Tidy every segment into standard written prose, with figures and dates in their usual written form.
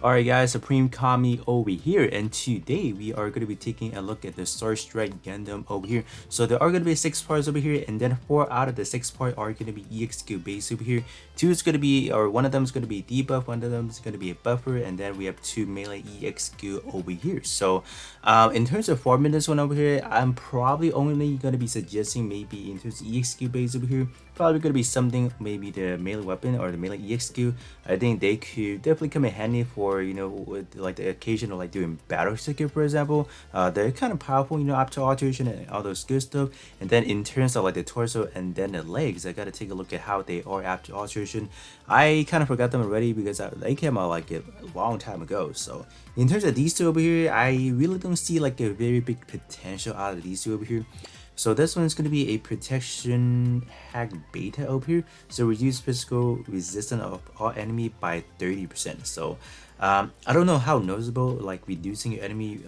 Alright guys, Supreme Kami over here, and today we are going to be taking a look at the Strike Gundam over here. So there are going to be 6 parts over here, and then 4 out of the 6 parts are going to be EXQ based over here. 2 is going to be, or one of them is going to be debuff, one of them is going to be a buffer, and then we have 2 melee EXQ over here. So in terms of forming this one over here, I'm probably only going to be suggesting maybe in terms of EXQ base over here, probably going to be something, maybe the melee weapon or the melee EXQ. I think they could definitely come in handy for, you know, with like the occasion of like doing battle circuit, for example. They're kind of powerful, you know, after alteration and all those good stuff. And then in terms of like the torso and then the legs, I gotta take a look at how they are after alteration. I kind of forgot them already because they came out like a long time ago. So in terms of these two over here, I really don't see like a very big potential out of these two over here. So this one is going to be a protection hack beta over here. So reduce physical resistance of all enemy by 30%. So I don't know how noticeable like reducing your enemy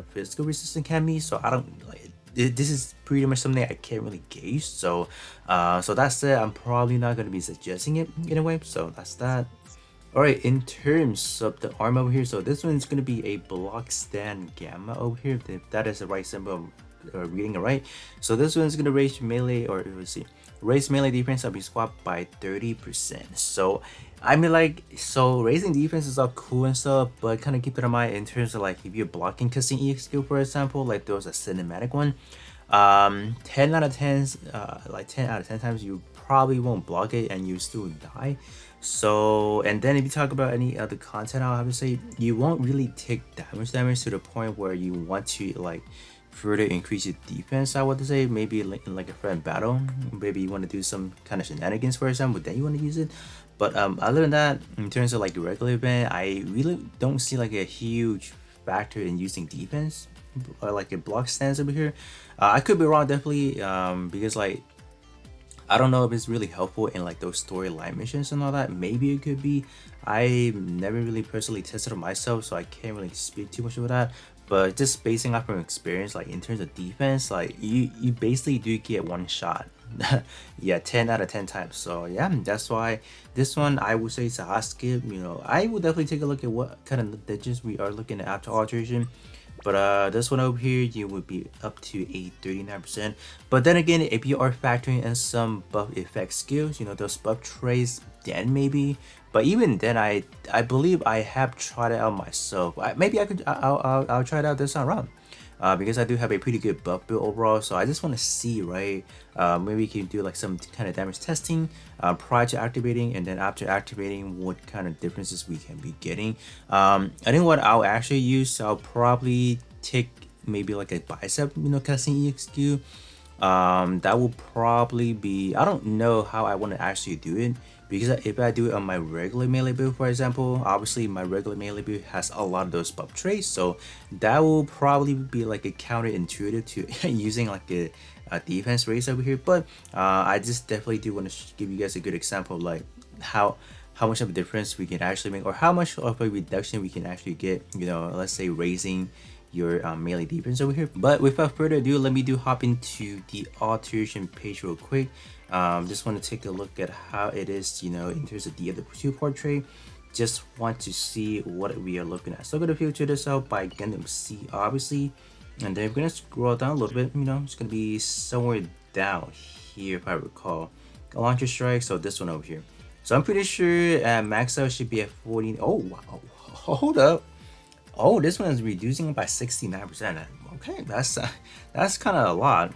physical resistance can be. So I don't like this is pretty much something I can't really gauge. So so that's it. I'm probably not going to be suggesting it in a way. So that's that. Alright, in terms of the arm over here, so this one is going to be a block stand gamma over here, if that is the right symbol reading it right. So this one's gonna raise melee, or let's see, raise melee defense of your squad by 30%. So I mean, like, so raising defense is all cool and stuff, but kind of keep that in mind in terms of like if you're blocking cussing EX skill, for example, like there was a cinematic one. 10 out of 10, like 10 out of 10 times you probably won't block it and you still die. So, and then if you talk about any other content, I'll have to say you won't really take damage to the point where you want to like further increase your defense. I would say maybe in like a friend battle, maybe you want to do some kind of shenanigans, for example, then you want to use it. But other than that, in terms of like the regular event, I really don't see like a huge factor in using defense or like a block stance over here. I could be wrong, definitely, because like I don't know if it's really helpful in like those storyline missions and all that. Maybe it could be. I never really personally tested it myself, so I can't really speak too much about that. But just basing off from experience, like in terms of defense, like you basically do get one shot. Yeah, 10 out of 10 times. So yeah, that's why this one I would say it's a hot skip. You know, I would definitely take a look at what kind of digits we are looking at after alteration. But this one over here, you would be up to a 39%. But then again, if you are factoring in some buff effect skills, you know, those buff trays, then maybe. But even then, I believe I have tried it out myself. Maybe I'll try it out this time around. Because I do have a pretty good buff build overall, so I just want to see, right? Maybe we can do like some kind of damage testing prior to activating, and then after activating, what kind of differences we can be getting. I think what I'll actually use, I'll probably take maybe like a bicep, you know, casting EXQ. That will probably be, I don't know how I want to actually do it, because if I do it on my regular melee build, for example, obviously my regular melee build has a lot of those buff traits, so that will probably be like a counterintuitive to using like a defense race over here. But I just definitely do want to give you guys a good example of like how much of a difference we can actually make, or how much of a reduction we can actually get, you know, let's say raising your melee defense over here. But without further ado, let me hop into the alteration page real quick. Just want to take a look at how it is, you know, in terms of the other two portrait. Just want to see what we are looking at. So I'm gonna filter this out by Gundam C, obviously, and then we're gonna scroll down a little bit. You know, it's gonna be somewhere down here if I recall. Launcher strike, so this one over here. So I'm pretty sure max out should be at 14. Oh wow, hold up. Oh, this one is reducing by 69%. Okay, that's kind of a lot.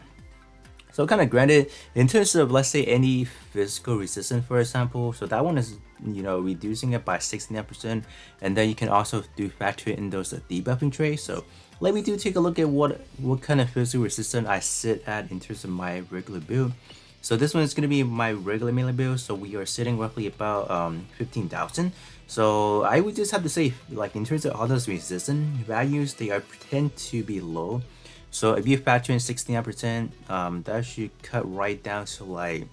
So kind of granted, in terms of, let's say, any physical resistance, for example, so that one is, you know, reducing it by 69%, and then you can also do factor in those debuffing traits. So let me take a look at what kind of physical resistance I sit at in terms of my regular build. So this one is going to be my regular melee build, so we are sitting roughly about 15,000. So I would just have to say, like in terms of all those resistance values, they are tend to be low. So if you factor in 69%, that should cut right down to like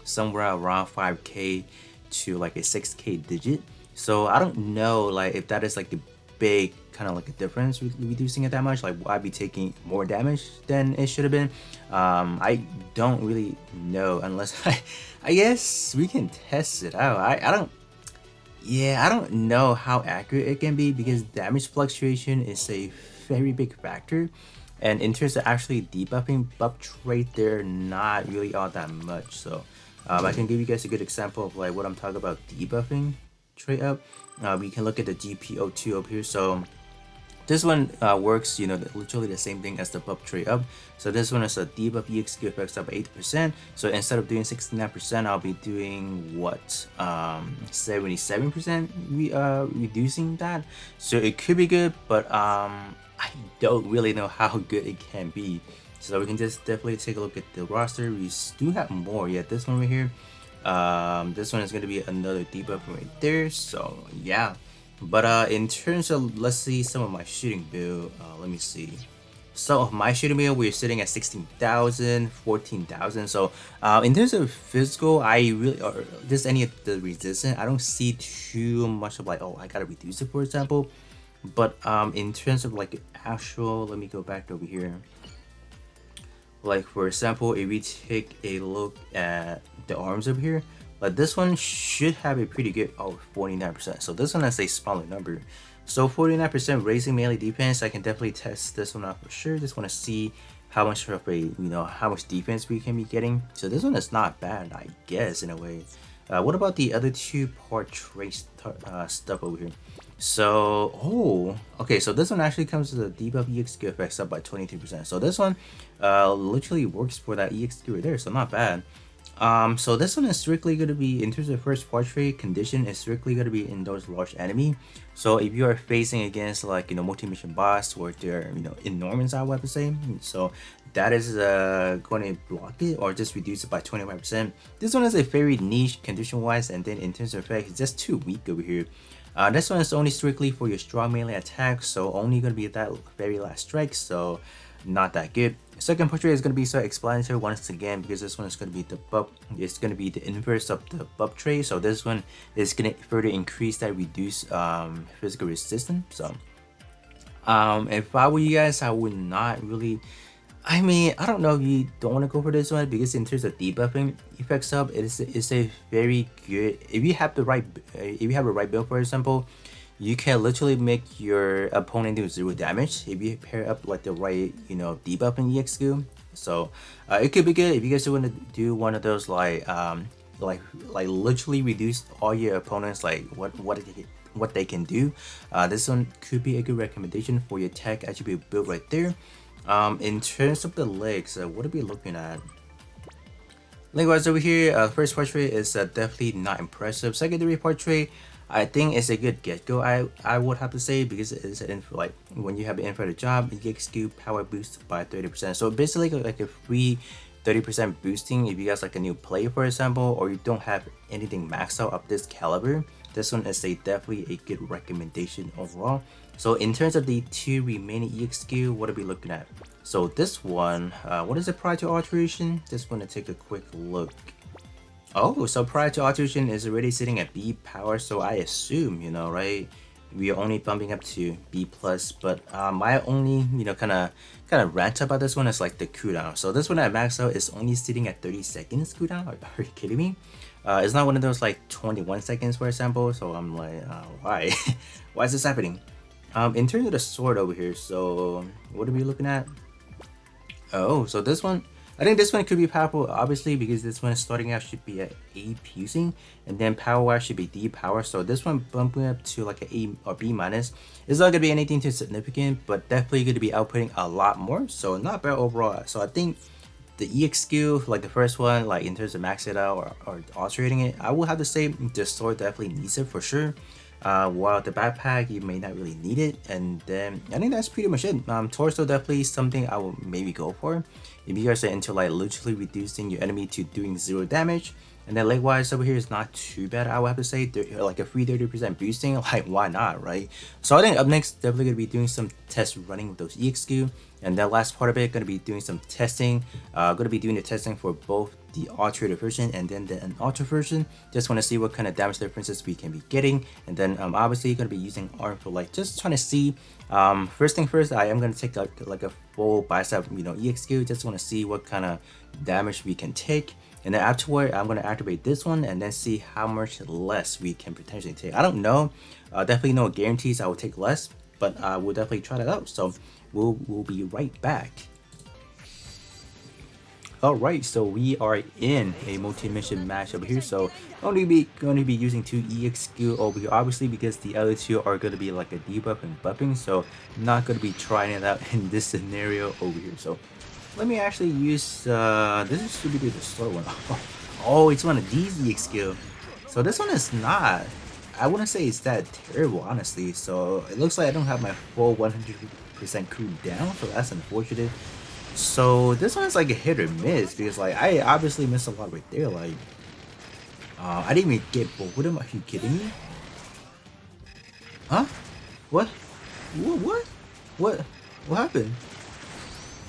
somewhere around 5k to like a 6k digit. So I don't know like if that is like the big kind of like a difference with reducing it that much. Like, will I be taking more damage than it should have been? I don't really know, unless I guess we can test it out. I don't. Yeah, I don't know how accurate it can be because damage fluctuation is a very big factor. And in terms of actually debuffing buff trait, they're not really all that much. So I can give you guys a good example of like what I'm talking about debuffing trait up. We can look at the GPO2 up here. So this one works, literally the same thing as the buff trade up. So this one is a debuff EXQ effects up 80%. So instead of doing 69%, I'll be doing what? 77% reducing that. So it could be good, but I don't really know how good it can be. So we can just definitely take a look at the roster. We do have more. Yeah, this one right here. This one is going to be another debuff right there. So yeah. But in terms of, let's see some of my shooting build, let me see. Some of my shooting build, we're sitting at 16,000, 14,000. So in terms of physical, I really, or just any of the resistance, I don't see too much of like, oh, I gotta reduce it, for example. But in terms of like actual, let me go back over here. Like for example, if we take a look at the arms over here, like this one should have a pretty good 49%. So this one has a smaller number. So 49% raising melee defense, I can definitely test this one out for sure. Just want to see how much of a how much defense we can be getting. So this one is not bad, I guess, in a way. What about the other two part trace stuff over here? So okay, so this one actually comes with a debuff EXQ effects up by 23%. So this one literally works for that EXQ right there, so not bad. So this one is strictly going to be, in terms of first portrait condition, is strictly going to be in those large enemy. So if you are facing against like multi-mission boss or they're enormous, I would have to say, so that is going to block it or just reduce it by 25%. This one is a very niche condition wise, and then in terms of effect, it's just too weak over here. This one is only strictly for your strong melee attack, so only going to be that very last strike, so not that good. Second portrait is going to be so explanatory once again, because this one is going to be the buff. It's going to be the inverse of the buff trait. So this one is going to further increase that reduced physical resistance. So if I were you guys, I would not really. I mean, I don't know if you don't want to go for this one, because in terms of debuffing effects up, it's a very good. If you have the right build, for example, you can literally make your opponent do 0 damage if you pair up like the right debuffing EXQ. So it could be good if you guys want to do one of those like literally reduce all your opponents like what they can do. This one could be a good recommendation for your tech attribute build right there. In terms of the legs, what are we looking at? Likewise over here, first portrait is definitely not impressive. Secondary portrait, I think it's a good get-go, I would have to say, because it's like when you have an infrared job, it gets you power boost by 30%. So basically like a free 30% boosting if you guys like a new player, for example, or you don't have anything maxed out of this caliber. This one is definitely a good recommendation overall. So in terms of the two remaining EXQ, what are we looking at? So this one, what is it prior to alteration? Just want to take a quick look. Oh, so prior to alteration is already sitting at B power, so I assume, right, we are only bumping up to B plus. But my only kind of rant about this one is like the cooldown. So this one at max out is only sitting at 30 seconds cooldown. Are you kidding me? It's not one of those like 21 seconds, for example. So I'm like, why? Why is this happening? In terms of the sword over here, so what are we looking at? Oh, so this one, I think this one could be powerful, obviously, because this one starting out should be at A fusing, and then power wise should be D power. So this one bumping up to like an A or B minus. It's not gonna be anything too significant, but definitely gonna be outputting a lot more. So not bad overall. So I think the EXQ, like the first one, like in terms of max it out or alterating it, I will have to say the sword definitely needs it for sure. While the backpack, you may not really need it. And then I think that's pretty much it. Torso definitely something I will maybe go for if you guys are into like literally reducing your enemy to doing 0 damage. And then leg wise over here is not too bad, I would have to say. Like a free 30% boosting, like why not, right? So I think up next definitely gonna be doing some test running with those EXQ, and that last part of it gonna be doing some testing. Gonna be doing the testing for both the alterated version and then the unaltered version. Just want to see what kind of damage differences we can be getting, and then obviously gonna be using arm for like just trying to see. First thing first, I am gonna take like a full bicep EXQ. Just want to see what kind of damage we can take. And then afterward, I'm gonna activate this one and then see how much less we can potentially take. I don't know, definitely no guarantees I will take less, but we'll definitely try that out. So we'll be right back. Alright, so we are in a multi-mission match over here. So going to be using 2 EXQ over here, obviously, because the other 2 are going to be like a debuff and buffing. So not going to be trying it out in this scenario over here. So let me actually use this should be the slow one. Oh, it's one of these EXQ. So this one is not. I wouldn't say it's that terrible, honestly. So it looks like I don't have my full 100% cooldown, so that's unfortunate. So this one's like a hit or miss because like I obviously missed a lot right there. Like I didn't even get both of them. Are you kidding me? Huh? What? What happened?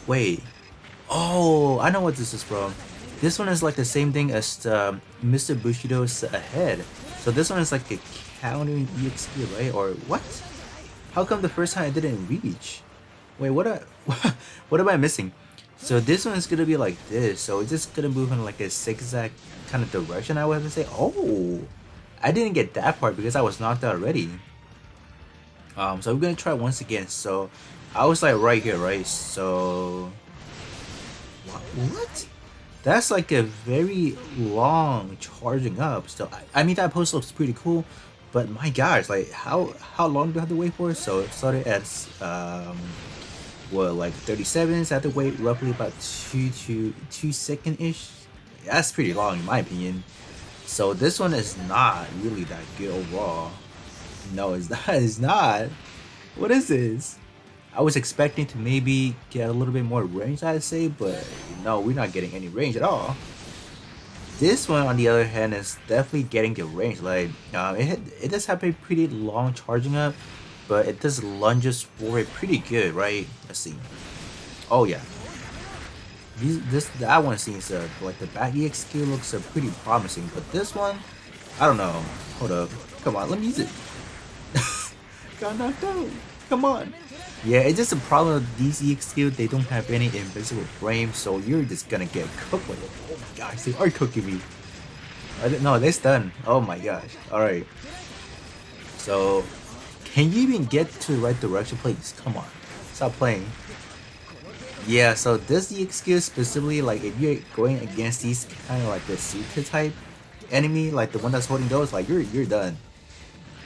Wait. Oh, I know what this is from. This one is like the same thing as Mr. Bushido's ahead. So this one is like a countering EXP, right? Or what? How come the first time I didn't reach? Wait, what am I missing? So this one is gonna be like this. So it's just gonna move in like a zigzag kind of direction, I would have to say. Oh, I didn't get that part because I was knocked out already. So we're gonna try once again. So I was like right here, right? So what? That's like a very long charging up. So I mean that post looks pretty cool, but my gosh, like how long do I have to wait for? So it started at well, like 37s. I have to wait roughly about 2 second ish. That's pretty long in my opinion. So this one is not really that good overall. No, it's not. It's not. What is this? I was expecting to maybe get a little bit more range, I'd say, but no, we're not getting any range at all. This one, on the other hand, is definitely getting the range. Like, it does have a pretty long charging up, but it does lunges forward pretty good, right? Let's see. Oh yeah, that one seems like the back EXQ looks pretty promising, but this one, I don't know. Hold up, come on, let me use it. Got knocked out. Come on. Yeah, it's just a problem with these EXQ. They don't have any invisible frame, so you're just gonna get cooked with it. Oh my gosh, they are cooking me. No, they're stunned. Oh my gosh. All right. So. Can you even get to the right direction, please? Come on. Stop playing. Yeah, so this EXQ specifically, like if you're going against these kind of like the Suka type enemy, like the one that's holding those, like you're done.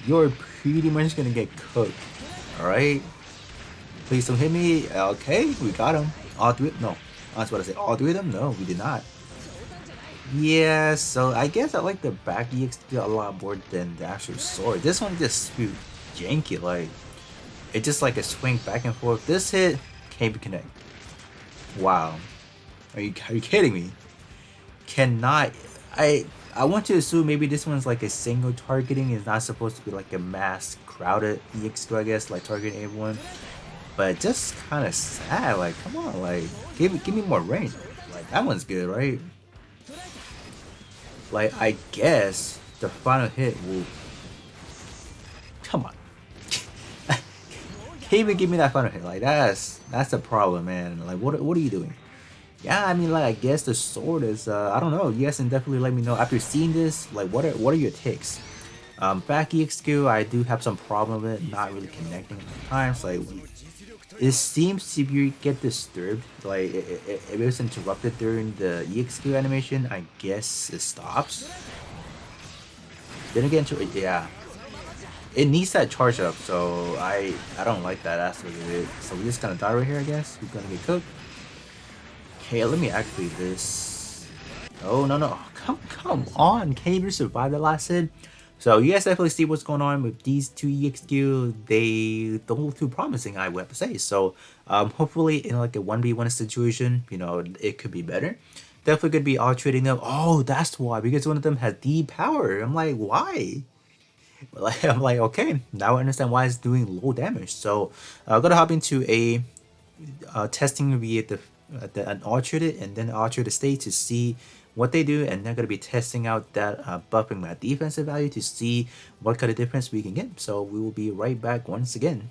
You're pretty much gonna get cooked. Alright? Please don't hit me. Okay, we got him. All three, no. I was about to say all 3 of them? No, we did not. Yeah, so I guess I like the back EXQ a lot more than the actual sword. This one just janky, like it just like a swing back and forth. This hit can't be connect. Wow, are you kidding me? Cannot. I want to assume maybe this one's like a single targeting. It's not supposed to be like a mass crowded EXQ, I guess, like targeting everyone. But just kind of sad. Like, come on, like give me more range. Like that one's good, right? Like I guess the final hit will. Come on. Can't even give me that final hit. Like that's the problem, man. Like what are you doing? Yeah, I mean, like I guess the sword is I don't know. You guys can definitely let me know after seeing this. Like what are your takes? Back EXQ, I do have some problem with it, not really connecting at times. Like it seems if you get disturbed, like if it was interrupted during the EXQ animation, I guess it stops. Then again, yeah. It needs that charge up, so I don't like that aspect of it. So we're just gonna die right here, I guess. We're gonna get cooked. Okay, let me activate this. Oh no, come on! Can you even survive the last hit? So you guys definitely see what's going on with these 2 EXQ. They don't look too promising, I would have to say. So hopefully in like a 1v1 situation, you know, it could be better. Definitely could be alterating them. Oh, that's why, because one of them has D power. I'm like, why? Like, I'm like, okay, now I understand why it's doing low damage. So I'm gonna hop into a testing via an altered and then altered state to see what they do, and they're gonna be testing out that buffing my defensive value to see what kind of difference we can get. So we will be right back once again.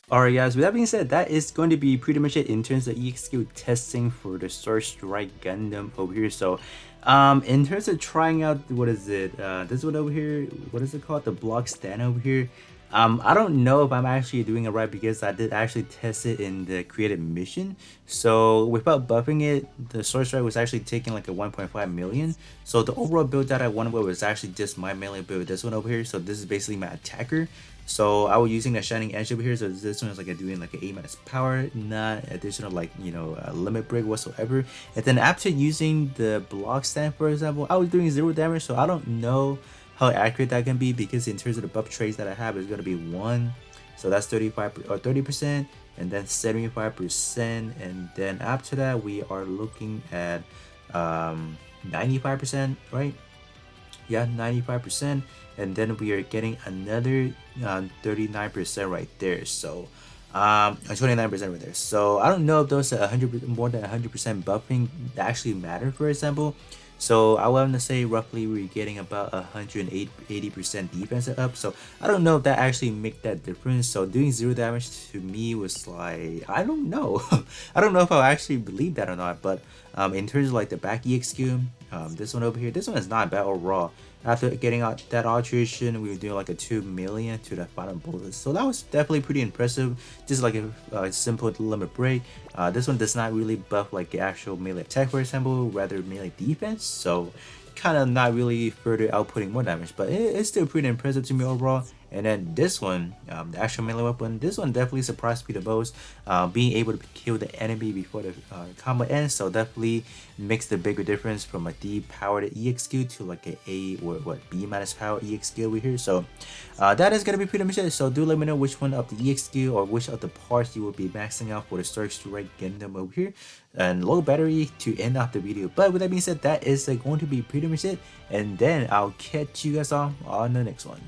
Alright guys, with that being said, that is going to be pretty much it in terms of EXQ testing for the Strike Gundam over here. So in terms of trying out, what is it, this one over here, what is it called, the block stand over here, I don't know if I'm actually doing it right because I did actually test it in the created mission. So without buffing it, the Sword Strike was actually taking like a 1.5 million. So the overall build that I wanted was actually just my melee build, this one over here. So this is basically my attacker. So I was using the Shining Edge over here. So this one is like doing like an A- power, not additional like, you know, limit break whatsoever. And then after using the block stand, for example, I was doing 0 damage. So I don't know how accurate that can be because in terms of the buff traits that I have is going to be 1. So that's 35 or 30%, and then 75%. And then after that, we are looking at 95%, right? Yeah, 95%, and then we are getting another 39% right there. So 29% right there. So I don't know if those 100 more than 100% buffing actually matter, for example. So I want to say roughly we're getting about 180% defense up. So I don't know if that actually make that difference. So doing 0 damage to me was like, I don't know. I don't know if I actually believe that or not. But in terms of like the back EXQ, this one over here, this one is not bad overall. After getting out that alteration, we were doing like a 2 million to the final bullet. So that was definitely pretty impressive. Just like a simple limit break. This one does not really buff like the actual melee attack, for example, rather melee defense. So kind of not really further outputting more damage, but it's still pretty impressive to me overall. And then this one, the actual melee weapon, this one definitely surprised me the most. Being able to kill the enemy before the combat ends, so definitely makes the bigger difference from a D powered EXQ to like a A or what B minus power EXQ over here. So that is gonna be pretty much it. So do let me know which one of the EXQ or which of the parts you will be maxing out for the Strike Gundam over here, and low battery to end off the video. But with that being said, that is going to be pretty much it, and then I'll catch you guys all on the next one.